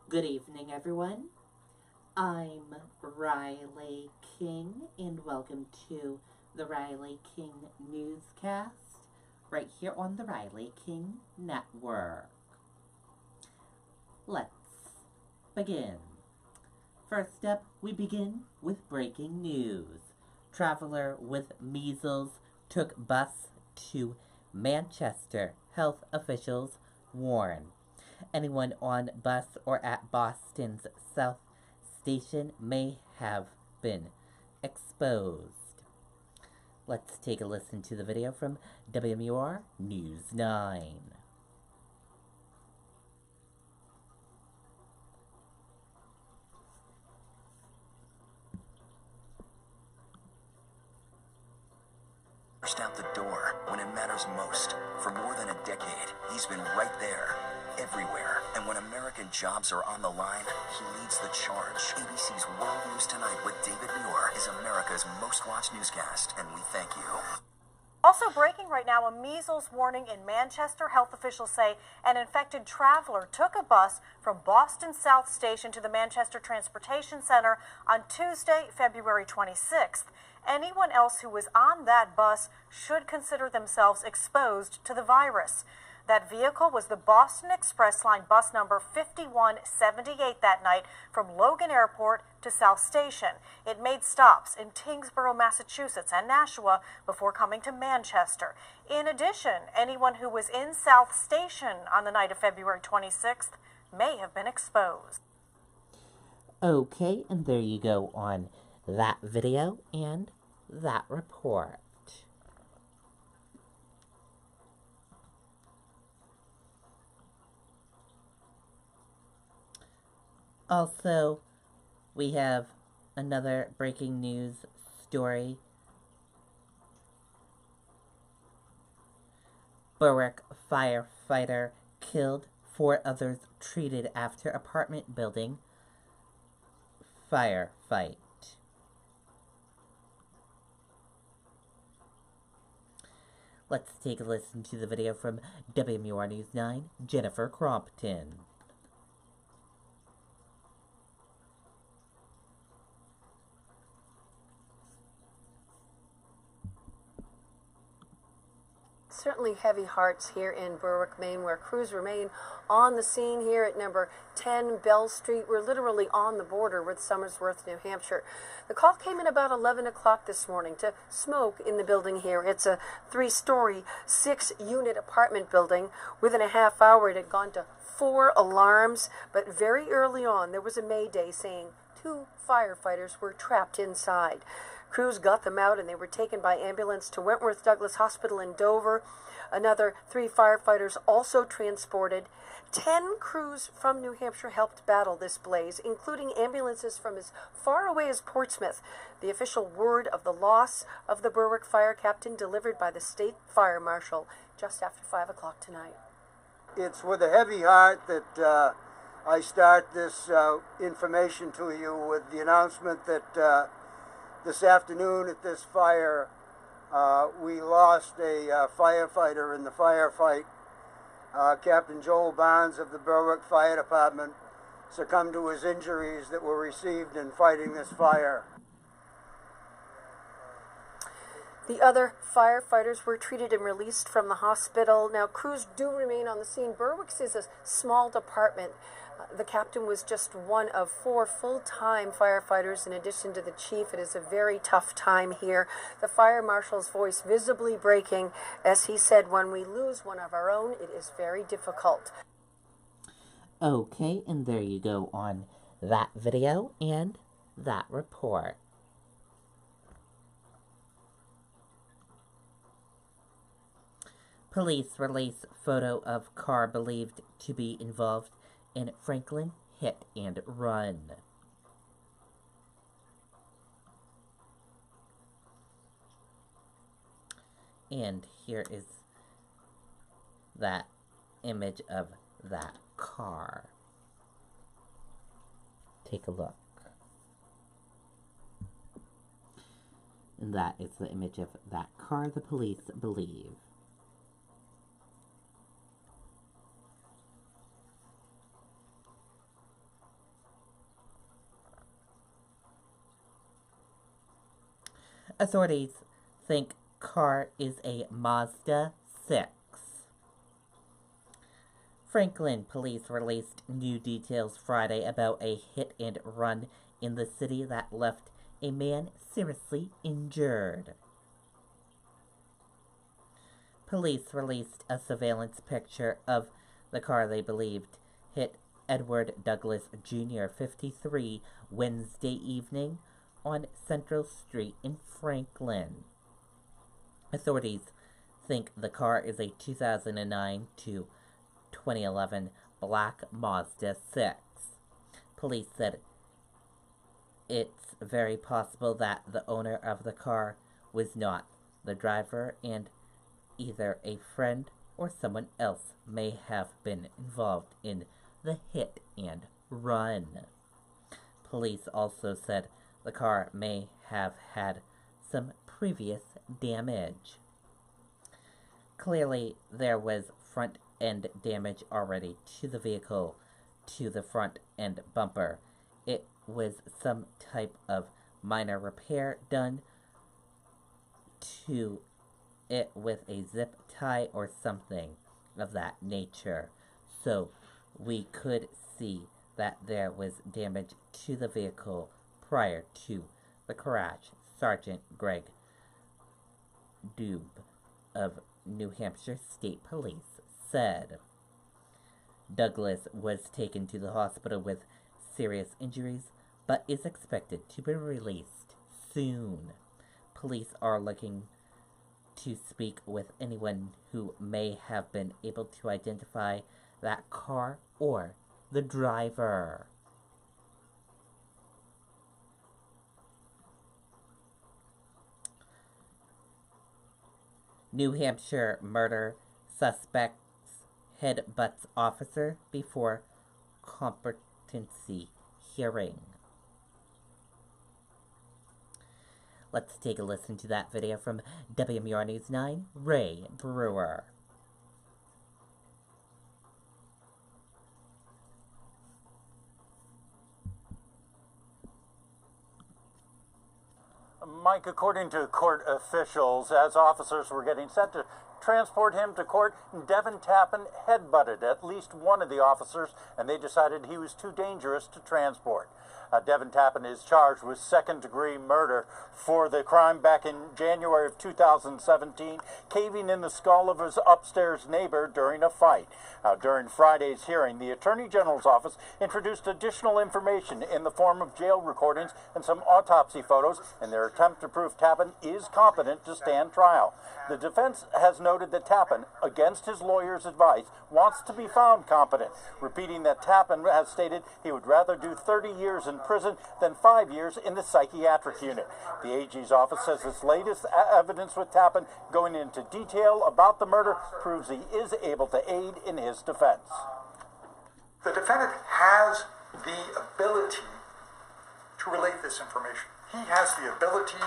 Good evening, everyone. I'm Riley King, and welcome to the Riley King Newscast right here on the Riley King Network. Let's begin. First up, we begin with breaking news. Traveler with measles took bus to Manchester. Health officials warn. Anyone on bus or at Boston's South Station may have been exposed. Let's take a listen to the video from WMUR News 9. Out the door when it matters most. For more than a decade, he's been right there, everywhere. And when American jobs are on the line, he leads the charge. ABC's World News Tonight with David Muir is America's most watched newscast, and we thank you. Also breaking right now, a measles warning in Manchester. Health officials say an infected traveler took a bus from Boston South Station to the Manchester Transportation Center on Tuesday, February 26th. Anyone else who was on that bus should consider themselves exposed to the virus. That vehicle was the Boston Express Line bus number 5178 that night from Logan Airport to South Station. It made stops in Tyngsboro, Massachusetts and Nashua before coming to Manchester. In addition, anyone who was in South Station on the night of February 26th may have been exposed. Okay, and there you go on that video and that report. Also, we have another breaking news story. Berwick firefighter killed, 4 others treated after apartment building firefight. Let's take a listen to the video from WMUR News 9, Jennifer Crompton. Certainly heavy hearts here in Berwick, Maine, where crews remain on the scene here at number 10 Bell Street. We're literally on the border with Somersworth, New Hampshire. The call came in about 11 o'clock this morning to smoke in the building here. It's a 3-story, 6-unit apartment building. Within a half hour, it had gone to 4 alarms, but very early on, there was a mayday saying 2 firefighters were trapped inside. Crews got them out and they were taken by ambulance to Wentworth Douglas Hospital in Dover. Another 3 firefighters also transported. 10 crews from New Hampshire helped battle this blaze, including ambulances from as far away as Portsmouth. The official word of the loss of the Berwick fire captain delivered by the state fire marshal just after 5 o'clock tonight. It's with a heavy heart that I start this information to you with the announcement that this afternoon at this fire, we lost a firefighter in the firefight. Captain Joel Barnes of the Berwick Fire Department succumbed to his injuries that were received in fighting this fire. The other firefighters were treated and released from the hospital. Now, crews do remain on the scene. Berwick's is a small department. The captain was just one of 4 full-time firefighters in addition to the chief. It is a very tough time here. The fire marshal's voice visibly breaking as he said, when we lose one of our own, it is very difficult. Okay, and there you go on that video and that report. Police release photo of car believed to be involved in Franklin hit and run. And here is that image of that car. Take a look. And that is the image of that car, the police believe. Authorities think car is a Mazda 6. Franklin police released new details Friday about a hit and run in the city that left a man seriously injured. Police released a surveillance picture of the car they believed hit Edward Douglas Jr., 53, Wednesday evening on Central Street in Franklin. Authorities think the car is a 2009 to 2011 black Mazda 6. Police said it's very possible that the owner of the car was not the driver and either a friend or someone else may have been involved in the hit and run. Police also said the car may have had some previous damage. Clearly, there was front end damage already to the vehicle, to the front end bumper. It was some type of minor repair done to it with a zip tie or something of that nature. So we could see that there was damage to the vehicle prior to the crash, Sergeant Greg Dube of New Hampshire State Police said. Douglas was taken to the hospital with serious injuries, but is expected to be released soon. Police are looking to speak with anyone who may have been able to identify that car or the driver. New Hampshire murder suspects headbutts officer before competency hearing. Let's take a listen to that video from WMUR News 9, Ray Brewer. Mike, according to court officials, as officers were getting set to transport him to court, Devin Tappan headbutted at least one of the officers, and they decided he was too dangerous to transport. Devin Tappan is charged with second-degree murder for the crime back in January of 2017, caving in the skull of his upstairs neighbor during a fight. During Friday's hearing, the Attorney General's office introduced additional information in the form of jail recordings and some autopsy photos in their attempt to prove Tappan is competent to stand trial. The defense has noted that Tappan, against his lawyer's advice, wants to be found competent, repeating that Tappan has stated he would rather do 30 years in prison than 5 years in the psychiatric unit. The AG's office says this latest evidence with Tappan going into detail about the murder proves he is able to aid in his defense. The defendant has the ability to relate this information. He has the ability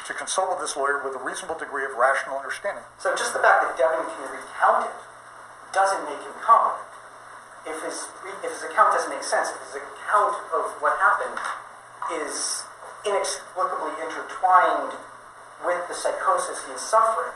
to consult with this lawyer with a reasonable degree of rational understanding. So just the fact that Devin can recount it doesn't make him competent. If his account doesn't make sense, if his account of what happened is inexplicably intertwined with the psychosis he is suffering.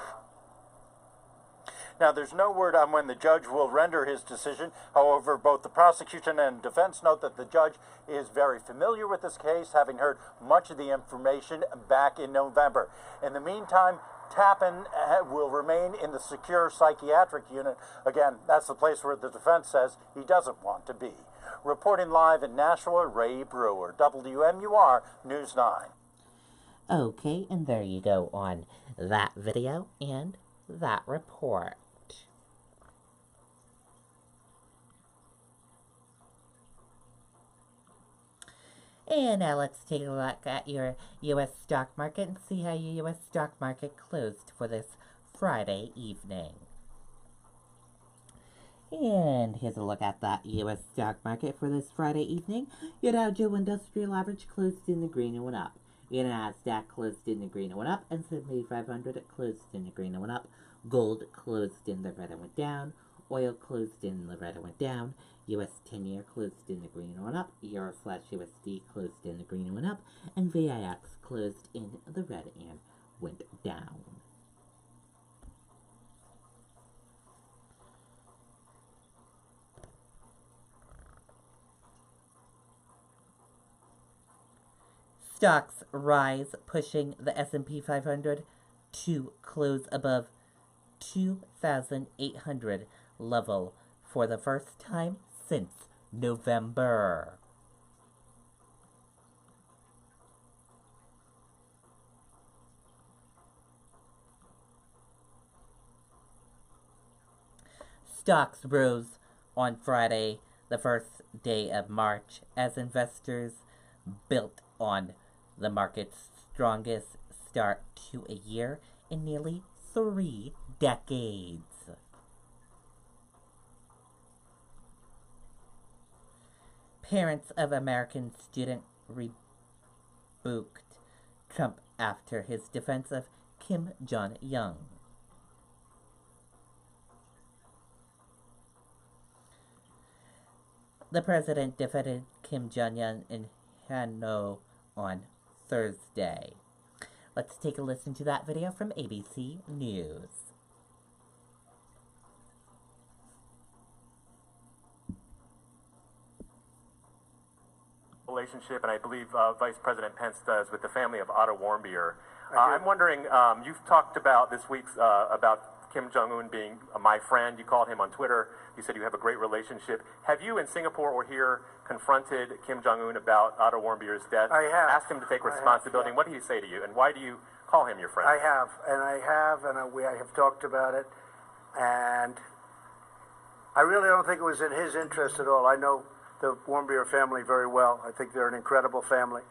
Now, there's no word on when the judge will render his decision. However, both the prosecution and defense note that the judge is very familiar with this case, having heard much of the information back in November. In the meantime, Tappan will remain in the secure psychiatric unit. Again, that's the place where the defense says he doesn't want to be. Reporting live in Nashua, Ray Brewer, WMUR News 9. Okay, and there you go on that video and that report. And now let's take a look at your U.S. stock market and see how your U.S. stock market closed for this Friday evening. And here's a look at that U.S. stock market for this Friday evening. Your Dow Jones Industrial Average closed in the green and went up. Your Nasdaq closed in the green and went up. And S&P 500 closed in the green and went up. Gold closed in the red and went down. Oil closed in the red and went down. US 10-year closed in the green and went up. Euro/USD closed in the green and went up. And VIX closed in the red and went down. Stocks rise, pushing the S&P 500 to close above 2,800 level for the first time since November. Stocks rose on Friday, the first day of March, as investors built on the market's strongest start to a year in nearly 3 decades. Parents of American student rebuked Trump after his defense of Kim Jong-un. The president defended Kim Jong-un in Hanoi on Thursday. Let's take a listen to that video from ABC News. Relationship, and I believe Vice President Pence does, with the family of Otto Warmbier. I'm wondering, you've talked about this week about Kim Jong-un being my friend. You called him on Twitter. You said you have a great relationship. Have you in Singapore or here confronted Kim Jong-un about Otto Warmbier's death? I have. Asked him to take responsibility. And what did he say to you? And why do you call him your friend? I have, and I have talked about it, and I really don't think it was in his interest at all. I know the Warmbier family very well. I think they're an incredible family.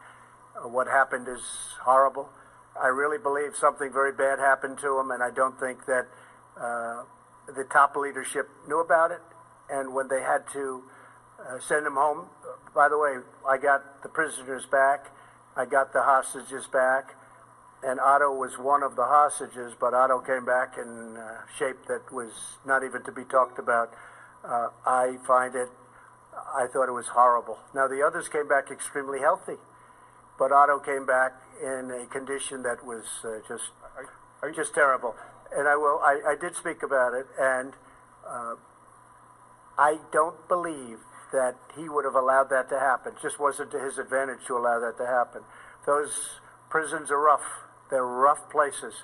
What happened is horrible. I really believe something very bad happened to him, and I don't think that the top leadership knew about it. And when they had to send him home, by the way, I got the prisoners back, I got the hostages back, and Otto was one of the hostages, but Otto came back in shape that was not even to be talked about. I thought it was horrible. Now, the others came back extremely healthy, but Otto came back in a condition that was just terrible. And I did speak about it, and I don't believe that he would have allowed that to happen. It just wasn't to his advantage to allow that to happen. Those prisons are rough. They're rough places,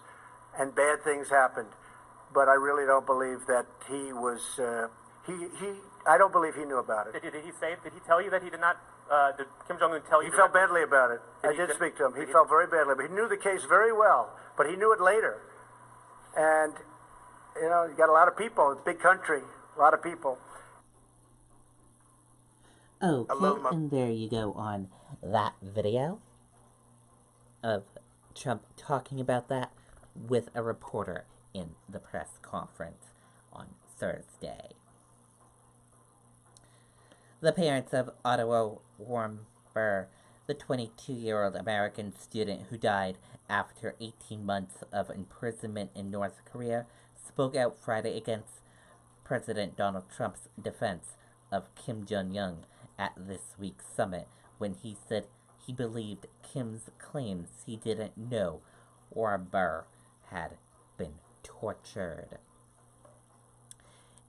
and bad things happened. But I really don't believe that he was. I don't believe he knew about it. Did he say? Did he tell you that he did not? Did Kim Jong-un tell you? He felt badly about it. I did speak to him. He felt very badly, but he knew the case very well. But he knew it later. And you know, you got a lot of people. It's a big country. A lot of people. Okay, and there you go on that video of Trump talking about that with a reporter in the press conference on Thursday. The parents of Otto Warmbier, the 22-year-old American student who died after 18 months of imprisonment in North Korea, spoke out Friday against President Donald Trump's defense of Kim Jong-un at this week's summit, when he said he believed Kim's claims he didn't know Warmbier had been tortured.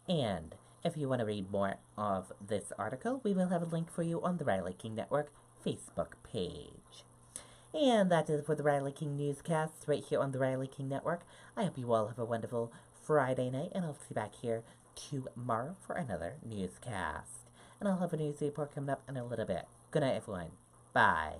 And if you want to read more of this article, we will have a link for you on the Riley King Network Facebook page. And that is for the Riley King Newscast right here on the Riley King Network. I hope you all have a wonderful Friday night, and I'll see you back here tomorrow for another newscast. And I'll have a news report coming up in a little bit. Good night, everyone. Bye.